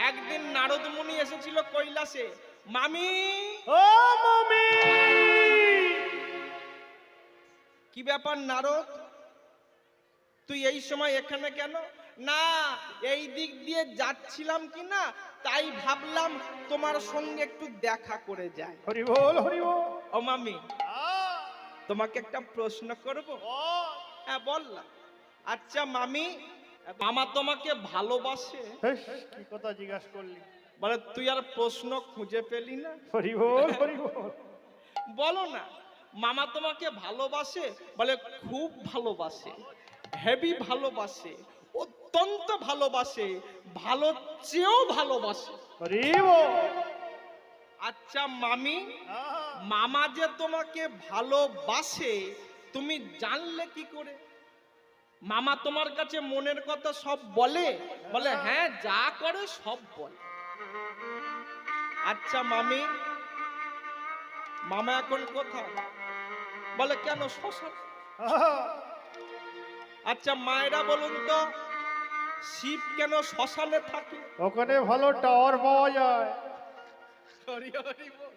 একদিন নারদ মুনি এসেছিল কৈলাসে। মামি, ও মামি, কি ব্যাপার নারদ, তুই এই সময় এখানে কেন? না, এই দিক দিয়ে যাচ্ছিলাম কি না, তাই ভাবলাম তোমার সঙ্গে একটু দেখা করে যাই। হরি বল, হরি বল। ও মামি, তোমাকে একটা প্রশ্ন করব? হ্যাঁ বললাম। আচ্ছা মামি, মামা তোমাকে ভালোবাসে? কি কথা জিজ্ঞাসা করলি? বলে তুই আর প্রশ্ন খুঁজে পেলি না? হরি বল, হরি বল। বলো না, মামা তোমাকে ভালোবাসে? বলে খুব ভালোবাসে, হেভি ভালোবাসে, অত্যন্ত ভালোবাসে, ভালো চেয়েও ভালোবাসে। হরি বল। আচ্ছা মামি, মামা যে তোমাকে ভালোবাসে তুমি জানলে কি করে? মামা তোমার কাছে মনের কথা সব বলে? বলে হ্যাঁ, যা করে সব বলে। আচ্ছা মামি, মামা এখন কোথায়? বলে কেন, শ্মশান। আচ্ছা মায়েরা বলুন তো, শিব কেন শ্মশানে থাকে? ওখানে ভালো টাওয়ার পাওয়া যায়। হরি হরি বল।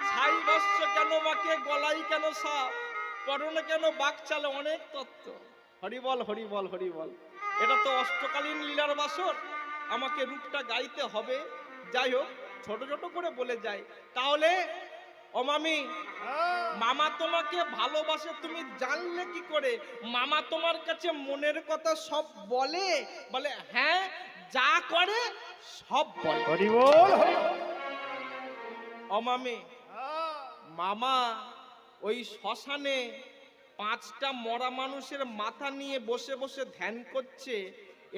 ছাই বস্ত্র কেন মাকে, গলায় কেন সাপ, পরনে কেন বাঘ চালে, অনেক তত্ত্ব। হরি বল, হরি বল, হরি বল। এটা তো অষ্টকালীন লীলার বাসর, আমাকে রূপটা গাইতে হবে। যাই হোক, ছোট ছোট করে বলে যাই। তাহলে ও মামি, মামা তোমাকে ভালোবাসে তুমি জানলে কি করে? মামা তোমার কাছে মনের কথা সব বলে? বলে হ্যাঁ, যা করে সব বলে। হরি বল, হরি বল। ও মামি, মামা ওই শ্মশানে 5টা মরা মানুষের মাথা নিয়ে বসে বসে ধ্যান করছে,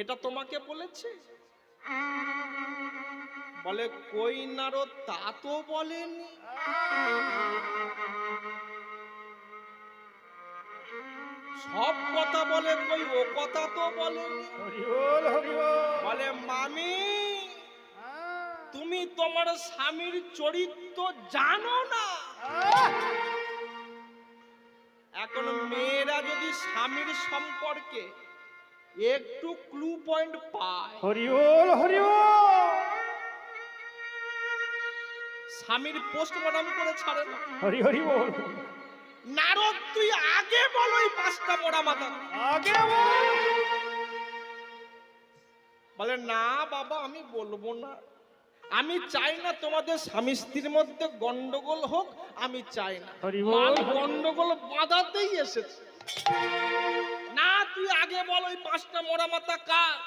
এটা তোমাকে বলেছে? বলে কই নারদ, তা তো বলেনি। সব কথা বলে, কই ও কথা তো বলেনি। হরি বল, হরি বল। বলে মামি, তুমি তোমার স্বামীর চরিত্র জানো না। এখন মেয়েরা যদি স্বামীর সম্পর্কে একটু ক্লু পয়েন্ট পায়, হরি বল, হরি বল। স্বামীর পোস্টমর্টম করে ছাড়ে না। হরি হরি বল। নারদ তুই আগে বল ওই 5টা মোড়া মাথা। আগে বল। বলে না বাবা, আমি বলবো না। আমি চাই না তোমাদের স্বামী স্ত্রীর মধ্যে গন্ডগোল হোক, আমি চাই না। হরি বল। আমি গন্ডগোল বাঁধাতেই এসেছি। না তুই আগে বল ওই 5টা মোড়া মাথা কার?